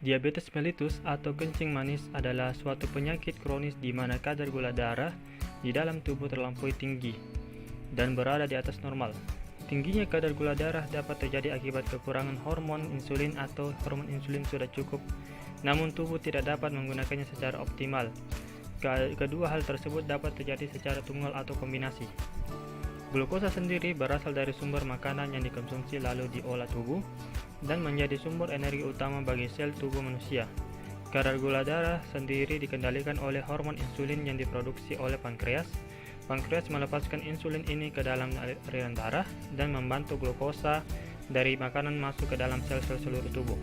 Diabetes mellitus atau kencing manis adalah suatu penyakit kronis di mana kadar gula darah di dalam tubuh terlampaui tinggi dan berada di atas normal. Tingginya kadar gula darah dapat terjadi akibat kekurangan hormon insulin atau hormon insulin sudah cukup, namun tubuh tidak dapat menggunakannya secara optimal. Kedua hal tersebut dapat terjadi secara tunggal atau kombinasi. Glukosa sendiri berasal dari sumber makanan yang dikonsumsi lalu diolah tubuh dan menjadi sumber energi utama bagi sel tubuh manusia. Kadar gula darah sendiri dikendalikan oleh hormon insulin yang diproduksi oleh pankreas. Pankreas melepaskan insulin ini ke dalam aliran darah dan membantu glukosa dari makanan masuk ke dalam sel-sel seluruh tubuh.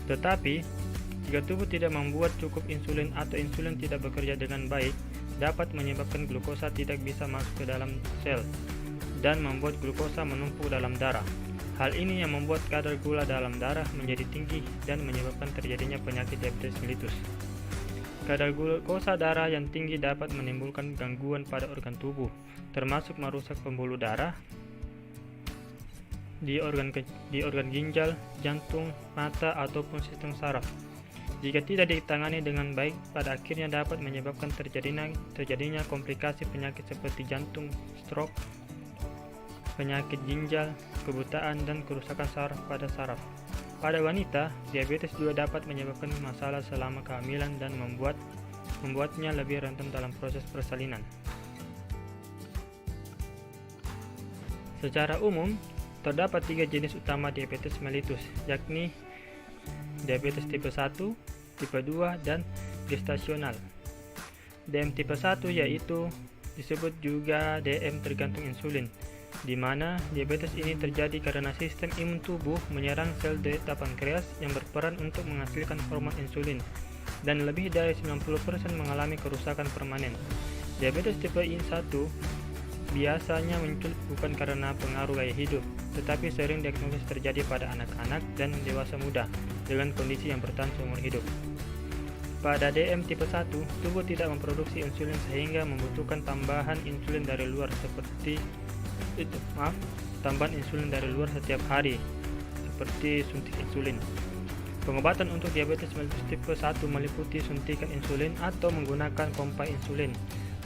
Tetapi, jika tubuh tidak membuat cukup insulin atau insulin tidak bekerja dengan baik, dapat menyebabkan glukosa tidak bisa masuk ke dalam sel dan membuat glukosa menumpuk dalam darah. Hal ini yang membuat kadar gula dalam darah menjadi tinggi dan menyebabkan terjadinya penyakit diabetes mellitus. Kadar glukosa darah yang tinggi dapat menimbulkan gangguan pada organ tubuh, termasuk merusak pembuluh darah di organ ginjal, jantung, mata, ataupun sistem saraf. Jika tidak ditangani dengan baik, pada akhirnya dapat menyebabkan terjadinya komplikasi penyakit seperti jantung, stroke, penyakit ginjal, kebutaan, dan kerusakan saraf pada saraf. Pada wanita, diabetes juga dapat menyebabkan masalah selama kehamilan dan membuatnya lebih rentan dalam proses persalinan. Secara umum, terdapat 3 jenis utama diabetes mellitus, yakni diabetes tipe 1, tipe 2, dan gestasional. DM tipe 1 yaitu disebut juga DM tergantung insulin, di mana diabetes ini terjadi karena sistem imun tubuh menyerang sel delta pankreas yang berperan untuk menghasilkan hormon insulin, dan lebih dari 90% mengalami kerusakan permanen. Diabetes tipe 1 biasanya muncul bukan karena pengaruh gaya hidup, tetapi sering diagnosis terjadi pada anak-anak dan dewasa muda dengan kondisi yang bertahan seumur hidup. Pada DM tipe 1, tubuh tidak memproduksi insulin sehingga membutuhkan tambahan insulin dari luar tambahan insulin dari luar setiap hari, seperti suntik insulin. Pengobatan untuk diabetes mellitus tipe 1 meliputi suntikan insulin atau menggunakan pompa insulin.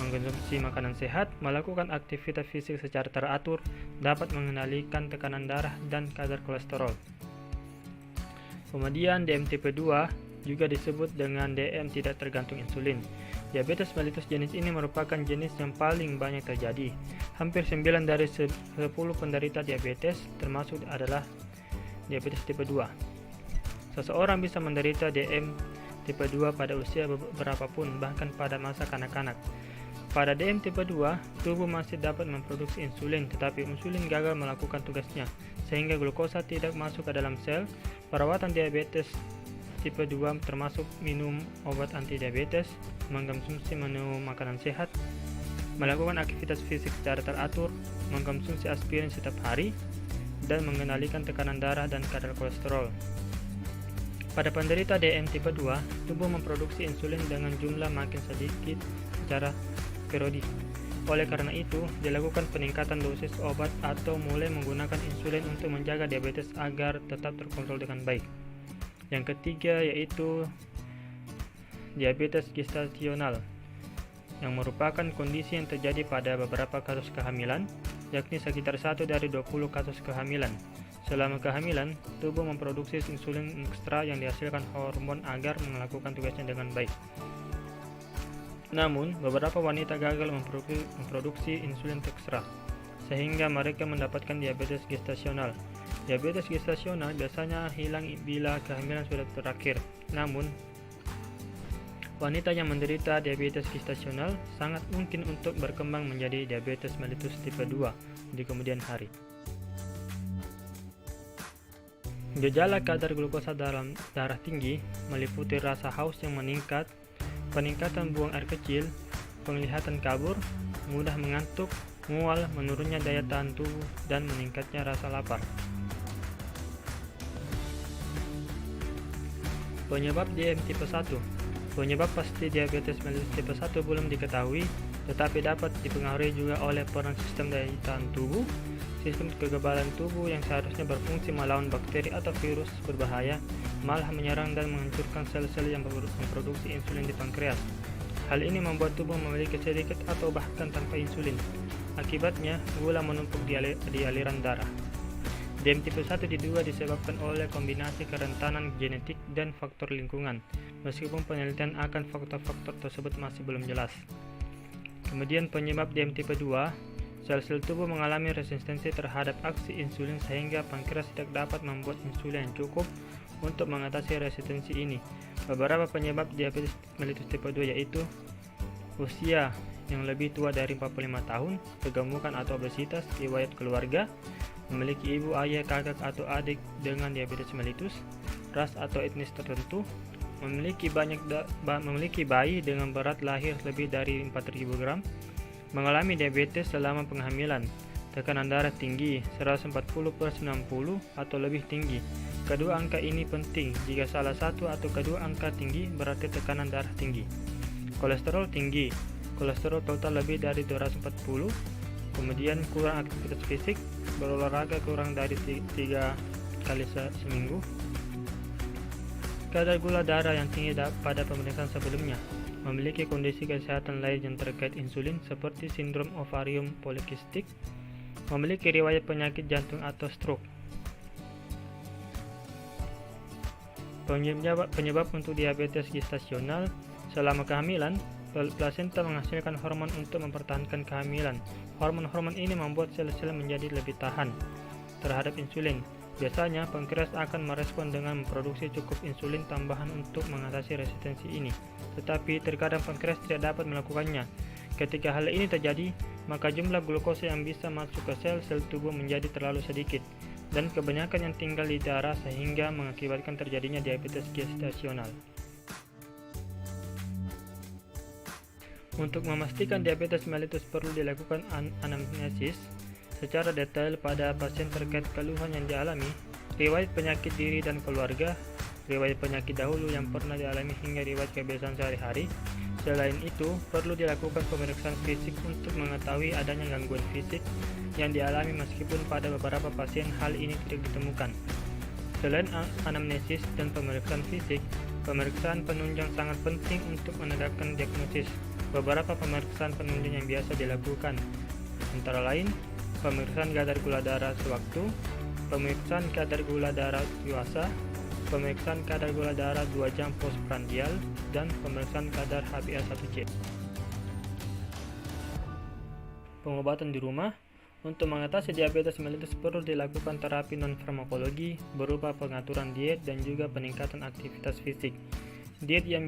Mengkonsumsi makanan sehat, melakukan aktivitas fisik secara teratur, dapat mengendalikan tekanan darah dan kadar kolesterol. Kemudian DM tipe 2 juga disebut dengan DM tidak tergantung insulin. Diabetes mellitus jenis ini merupakan jenis yang paling banyak terjadi. Hampir 9 dari 10 penderita diabetes termasuk adalah diabetes tipe 2. Seseorang bisa menderita DM tipe 2 pada usia berapapun, bahkan pada masa kanak-kanak. Pada DM tipe 2, tubuh masih dapat memproduksi insulin, tetapi insulin gagal melakukan tugasnya, sehingga glukosa tidak masuk ke dalam sel. Perawatan diabetes tipe 2 termasuk minum obat anti-diabetes, mengkonsumsi menu makanan sehat, melakukan aktivitas fisik secara teratur, mengkonsumsi aspirin setiap hari, dan mengendalikan tekanan darah dan kadar kolesterol. Pada penderita DM tipe 2, tubuh memproduksi insulin dengan jumlah makin sedikit secara periodik. Oleh karena itu, dilakukan peningkatan dosis obat atau mulai menggunakan insulin untuk menjaga diabetes agar tetap terkontrol dengan baik. Yang ketiga yaitu diabetes gestasional, yang merupakan kondisi yang terjadi pada beberapa kasus kehamilan, yakni sekitar 1 dari 20 kasus kehamilan. Selama kehamilan, tubuh memproduksi insulin ekstra yang dihasilkan hormon agar melakukan tugasnya dengan baik. Namun, beberapa wanita gagal memproduksi insulin ekstra, sehingga mereka mendapatkan diabetes gestasional. Diabetes gestasional biasanya hilang bila kehamilan sudah berakhir. Namun, wanita yang menderita diabetes gestasional sangat mungkin untuk berkembang menjadi diabetes mellitus tipe 2 di kemudian hari. Gejala kadar glukosa dalam darah tinggi meliputi rasa haus yang meningkat, peningkatan buang air kecil, penglihatan kabur, mudah mengantuk, mual, menurunnya daya tahan tubuh, dan meningkatnya rasa lapar. Penyebab DM tipe 1. Penyebab pasti diabetes mellitus tipe 1 belum diketahui, tetapi dapat dipengaruhi juga oleh peran sistem daya tahan tubuh, sistem kekebalan tubuh yang seharusnya berfungsi melawan bakteri atau virus berbahaya, malah menyerang dan menghancurkan sel-sel yang memproduksi insulin di pankreas. Hal ini membuat tubuh memiliki sedikit atau bahkan tanpa insulin. Akibatnya, gula menumpuk di aliran darah. DM tipe 1 diduga disebabkan oleh kombinasi kerentanan genetik dan faktor lingkungan, meskipun penelitian akan faktor-faktor tersebut masih belum jelas. Kemudian penyebab DM tipe 2, sel-sel tubuh mengalami resistensi terhadap aksi insulin sehingga pankreas tidak dapat membuat insulin yang cukup untuk mengatasi resistensi ini. Beberapa penyebab diabetes mellitus tipe 2 yaitu usia yang lebih tua dari 45 tahun, kegemukan atau obesitas, riwayat keluarga, memiliki ibu, ayah, kakak atau adik dengan diabetes mellitus, ras atau etnis tertentu, memiliki bayi dengan berat lahir lebih dari 4.000 gram, mengalami diabetes selama penghamilan, tekanan darah tinggi 140/90 atau lebih tinggi. Kedua angka ini penting. Jika salah satu atau kedua angka tinggi berarti tekanan darah tinggi. Kolesterol tinggi, kolesterol total lebih dari 240, kemudian kurang aktivitas fisik, berolahraga kurang dari 3 kali seminggu, kadar gula darah yang tinggi pada pemeriksaan sebelumnya, memiliki kondisi kesehatan lain yang terkait insulin seperti sindrom ovarium polikistik, memiliki riwayat penyakit jantung atau stroke. Penyebab untuk diabetes gestasional selama kehamilan, plasenta menghasilkan hormon untuk mempertahankan kehamilan. Hormon-hormon ini membuat sel-sel menjadi lebih tahan terhadap insulin. Biasanya, pankreas akan merespon dengan memproduksi cukup insulin tambahan untuk mengatasi resistensi ini. Tetapi, terkadang pankreas tidak dapat melakukannya. Ketika hal ini terjadi, maka jumlah glukosa yang bisa masuk ke sel-sel tubuh menjadi terlalu sedikit, dan kebanyakan yang tinggal di darah sehingga mengakibatkan terjadinya diabetes gestasional. Untuk memastikan diabetes mellitus perlu dilakukan anamnesis secara detail pada pasien terkait keluhan yang dialami, riwayat penyakit diri dan keluarga, riwayat penyakit dahulu yang pernah dialami hingga riwayat kebiasaan sehari-hari. Selain itu, perlu dilakukan pemeriksaan fisik untuk mengetahui adanya gangguan fisik yang dialami meskipun pada beberapa pasien hal ini tidak ditemukan. Selain anamnesis dan pemeriksaan fisik, pemeriksaan penunjang sangat penting untuk menegakkan diagnosis. Beberapa pemeriksaan penunjang yang biasa dilakukan antara lain pemeriksaan kadar gula darah sewaktu, pemeriksaan kadar gula darah dewasa, pemeriksaan kadar gula darah 2 jam postprandial, dan pemeriksaan kadar HbA1c. Pengobatan di rumah. Untuk mengatasi diabetes mellitus perlu dilakukan terapi non-farmakologi berupa pengaturan diet dan juga peningkatan aktivitas fisik. Diet yang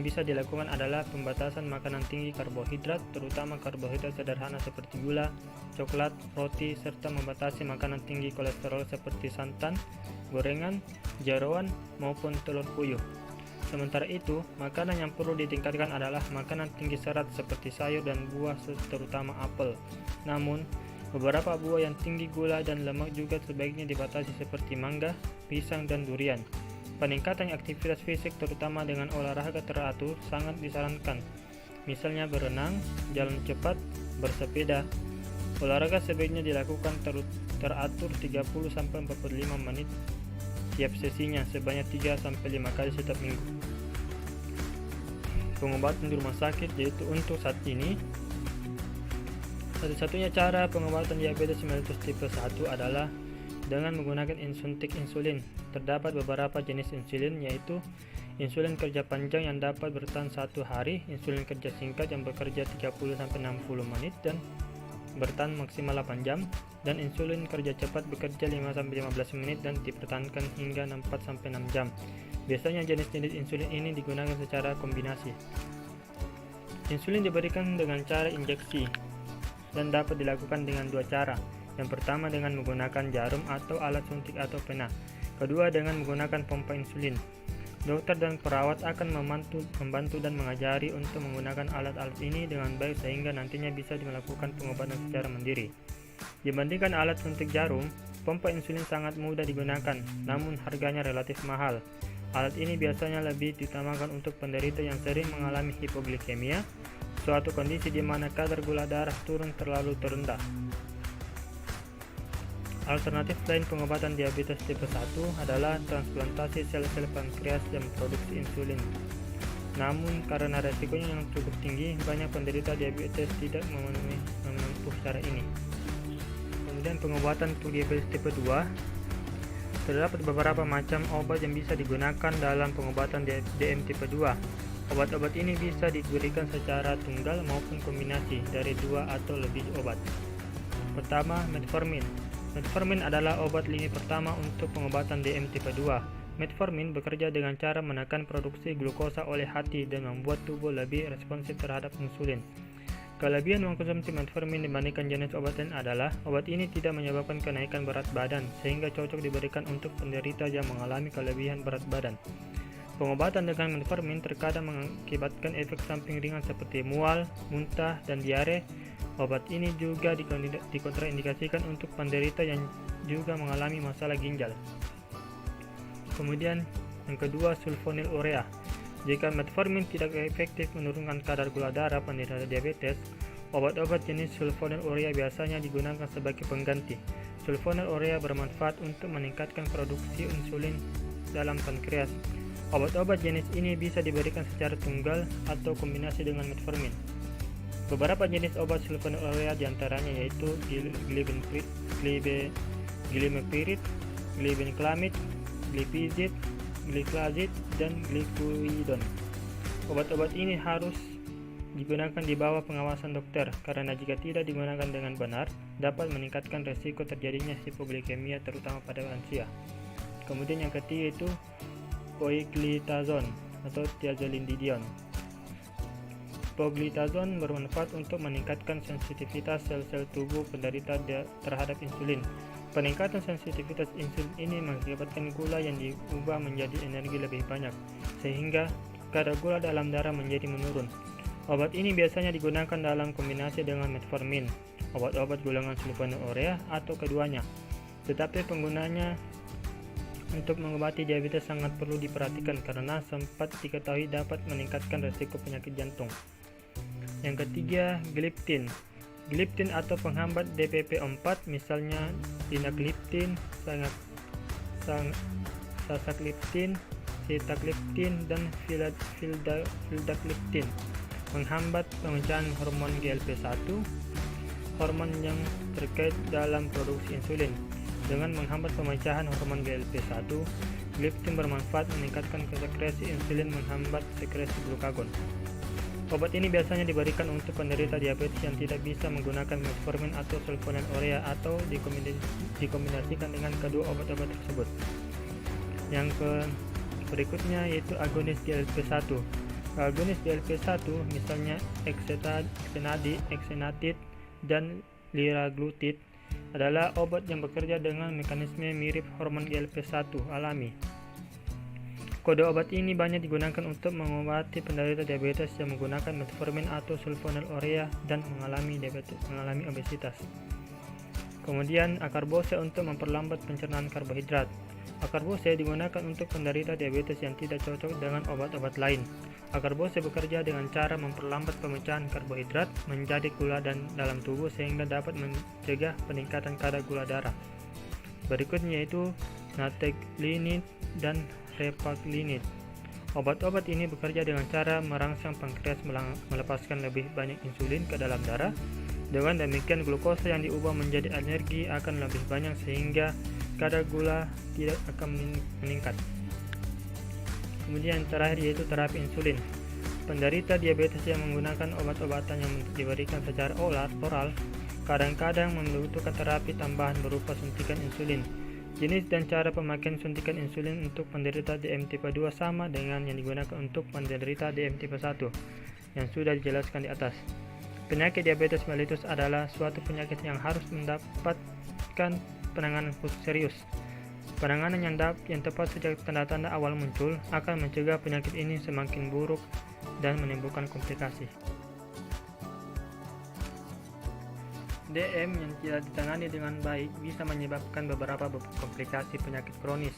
bisa dilakukan adalah pembatasan makanan tinggi karbohidrat, terutama karbohidrat sederhana seperti gula, coklat, roti, serta membatasi makanan tinggi kolesterol seperti santan, gorengan, jeroan, maupun telur puyuh. Sementara itu, makanan yang perlu ditingkatkan adalah makanan tinggi serat seperti sayur dan buah, terutama apel. Namun, beberapa buah yang tinggi gula dan lemak juga sebaiknya dibatasi seperti mangga, pisang, dan durian. Peningkatan aktivitas fisik terutama dengan olahraga teratur sangat disarankan. Misalnya berenang, jalan cepat, bersepeda. Olahraga sebaiknya dilakukan teratur 30-45 menit tiap sesinya sebanyak 3-5 kali setiap minggu. Pengobatan di rumah sakit yaitu untuk saat ini satu-satunya cara pengobatan diabetes mellitus tipe 1 adalah dengan menggunakan suntik insulin. Terdapat beberapa jenis insulin yaitu insulin kerja panjang yang dapat bertahan 1 hari, insulin kerja singkat yang bekerja 30-60 menit dan bertahan maksimal 8 jam, dan insulin kerja cepat bekerja 5-15 menit dan dipertahankan hingga 4-6 jam. Biasanya jenis-jenis insulin ini digunakan secara kombinasi. Insulin diberikan dengan cara injeksi dan dapat dilakukan dengan 2 cara. Yang pertama dengan menggunakan jarum atau alat suntik atau pena. Kedua dengan menggunakan pompa insulin. Dokter dan perawat akan membantu dan mengajari untuk menggunakan alat-alat ini dengan baik sehingga nantinya bisa melakukan pengobatan secara mandiri. Dibandingkan alat suntik jarum, pompa insulin sangat mudah digunakan, namun harganya relatif mahal. Alat ini biasanya lebih diutamakan untuk penderita yang sering mengalami hipoglikemia, suatu kondisi di mana kadar gula darah turun terlalu terendah. Alternatif lain pengobatan diabetes tipe 1 adalah transplantasi sel-sel pankreas yang memproduksi insulin. Namun, karena resikonya yang cukup tinggi, banyak penderita diabetes tidak menempuh cara ini. Kemudian pengobatan untuk diabetes tipe 2, terdapat beberapa macam obat yang bisa digunakan dalam pengobatan DM tipe 2. Obat-obat ini bisa diberikan secara tunggal maupun kombinasi dari 2 atau lebih obat. Pertama, metformin. Metformin adalah obat lini pertama untuk pengobatan DM tipe 2. Metformin bekerja dengan cara menekan produksi glukosa oleh hati dan membuat tubuh lebih responsif terhadap insulin. Kelebihan mengkonsumsi metformin dibandingkan jenis obat lain adalah obat ini tidak menyebabkan kenaikan berat badan, sehingga cocok diberikan untuk penderita yang mengalami kelebihan berat badan. Pengobatan dengan metformin terkadang mengakibatkan efek samping ringan seperti mual, muntah, dan diare. Obat ini juga dikontraindikasikan untuk penderita yang juga mengalami masalah ginjal. Kemudian yang kedua, sulfonylurea. Jika metformin tidak efektif menurunkan kadar gula darah penderita diabetes, obat-obat jenis sulfonylurea biasanya digunakan sebagai pengganti. Sulfonylurea bermanfaat untuk meningkatkan produksi insulin dalam pankreas. Obat-obat jenis ini bisa diberikan secara tunggal atau kombinasi dengan metformin. Beberapa jenis obat sulfonylurea diantaranya yaitu glimepirid, glibenclamid, glipizid, gliclazid, dan glikuidon. Obat-obat ini harus digunakan di bawah pengawasan dokter, karena jika tidak digunakan dengan benar, dapat meningkatkan resiko terjadinya hipoglikemia terutama pada lansia. Kemudian yang ketiga itu poiglitazone atau thiazolindidion. Poiglitazone bermanfaat untuk meningkatkan sensitivitas sel-sel tubuh penderita terhadap insulin. Peningkatan sensitivitas insulin ini mengakibatkan gula yang diubah menjadi energi lebih banyak, sehingga kadar gula dalam darah menjadi menurun. Obat ini biasanya digunakan dalam kombinasi dengan metformin, obat-obat golongan sulfonylurea, atau keduanya. Tetapi penggunanya untuk mengobati diabetes sangat perlu diperhatikan karena sempat diketahui dapat meningkatkan risiko penyakit jantung. Yang ketiga, gliptin. Gliptin atau penghambat DPP-4 misalnya linagliptin, sasagliptin, sitagliptin, dan vildagliptin menghambat pemecahan hormon GLP-1, hormon yang terkait dalam produksi insulin. Dengan menghambat pemecahan hormon GLP-1, gliptin bermanfaat meningkatkan sekresi insulin, menghambat sekresi glukagon. Obat ini biasanya diberikan untuk penderita diabetes yang tidak bisa menggunakan metformin atau sulfonylurea atau dikombinasikan dengan kedua obat-obat tersebut. Yang berikutnya yaitu agonis GLP-1. Agonis GLP-1 misalnya exenatid, dan liraglutid adalah obat yang bekerja dengan mekanisme mirip hormon GLP-1 alami. Kode obat ini banyak digunakan untuk mengobati penderita diabetes yang menggunakan metformin atau sulfonylurea dan mengalami obesitas. Kemudian acarbose untuk memperlambat pencernaan karbohidrat. Acarbose digunakan untuk penderita diabetes yang tidak cocok dengan obat-obat lain. Acarbose bekerja dengan cara memperlambat pemecahan karbohidrat menjadi gula dalam tubuh sehingga dapat mencegah peningkatan kadar gula darah. Berikutnya yaitu nateglinid dan repaglinid. Obat-obat ini bekerja dengan cara merangsang pankreas melepaskan lebih banyak insulin ke dalam darah. Dengan demikian, glukosa yang diubah menjadi energi akan lebih banyak sehingga kadar gula tidak akan meningkat. Kemudian terakhir yaitu terapi insulin. Penderita diabetes yang menggunakan obat-obatan yang diberikan secara oral kadang-kadang membutuhkan terapi tambahan berupa suntikan insulin. Jenis dan cara pemakaian suntikan insulin untuk penderita DM tipe 2 sama dengan yang digunakan untuk penderita DM tipe 1 yang sudah dijelaskan di atas. Penyakit diabetes mellitus adalah suatu penyakit yang harus mendapatkan penanganan khusus serius. Penanganan yang tepat sejak tanda-tanda awal muncul akan mencegah penyakit ini semakin buruk dan menimbulkan komplikasi. DM yang tidak ditangani dengan baik bisa menyebabkan beberapa komplikasi penyakit kronis.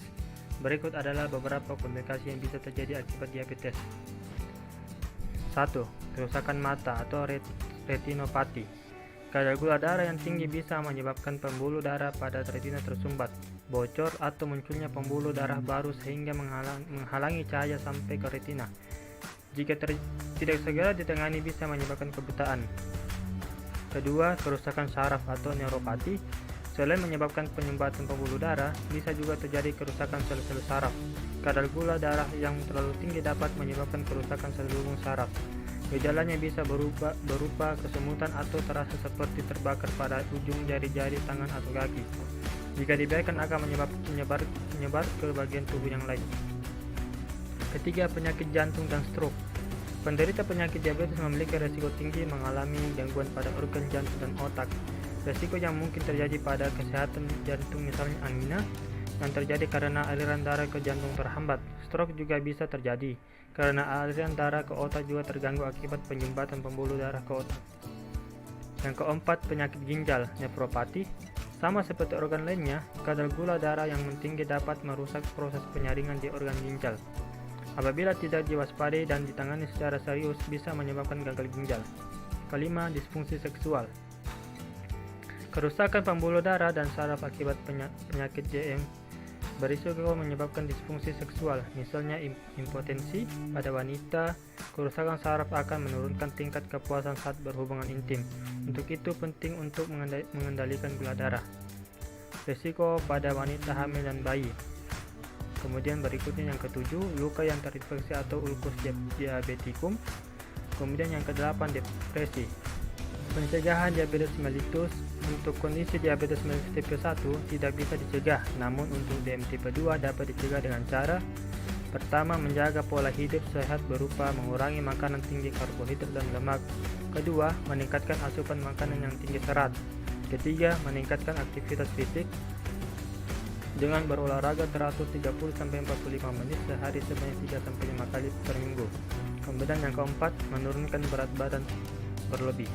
Berikut adalah beberapa komplikasi yang bisa terjadi akibat diabetes. 1. kerusakan mata atau retinopati. Kadar gula darah yang tinggi bisa menyebabkan pembuluh darah pada retina tersumbat, bocor, atau munculnya pembuluh darah baru sehingga menghalangi cahaya sampai ke retina. Jika tidak segera ditangani bisa menyebabkan kebutaan. Kedua, kerusakan saraf atau neuropati. Selain menyebabkan penyumbatan pembuluh darah, bisa juga terjadi kerusakan sel-sel saraf. Kadar gula darah yang terlalu tinggi dapat menyebabkan kerusakan sel lubung saraf. Gejalanya bisa berupa kesemutan atau terasa seperti terbakar pada ujung jari-jari tangan atau kaki. Jika dibiarkan akan menyebar ke bagian tubuh yang lain. Ketiga, penyakit jantung dan stroke. Penderita penyakit diabetes memiliki risiko tinggi mengalami gangguan pada organ jantung dan otak. Risiko yang mungkin terjadi pada kesehatan jantung misalnya angina yang terjadi karena aliran darah ke jantung terhambat. Stroke juga bisa terjadi karena aliran darah ke otak juga terganggu akibat penyumbatan pembuluh darah ke otak. Yang keempat, penyakit ginjal, nefropati. Sama seperti organ lainnya, kadar gula darah yang tinggi dapat merusak proses penyaringan di organ ginjal. Apabila tidak diwaspadai dan ditangani secara serius, bisa menyebabkan gagal ginjal. Kelima, disfungsi seksual. Kerusakan pembuluh darah dan saraf akibat penyakit JM berisiko menyebabkan disfungsi seksual, misalnya impotensi pada wanita. Kerusakan saraf akan menurunkan tingkat kepuasan saat berhubungan intim. Untuk itu penting untuk mengendalikan gula darah. Risiko pada wanita hamil dan bayi. Kemudian berikutnya yang ketujuh, luka yang terinfeksi atau ulkus diabetikum. Kemudian yang kedelapan, depresi. Pencegahan diabetes mellitus. Untuk kondisi diabetes mellitus tipe 1 tidak bisa dicegah, namun untuk DM tipe 2 dapat dicegah dengan cara: pertama, menjaga pola hidup sehat berupa mengurangi makanan tinggi karbohidrat dan lemak. Kedua, meningkatkan asupan makanan yang tinggi serat. Ketiga, meningkatkan aktivitas fisik dengan berolahraga teratur 30-45 menit sehari sebanyak 3-5 kali per minggu. Kemudian yang keempat, menurunkan berat badan berlebih.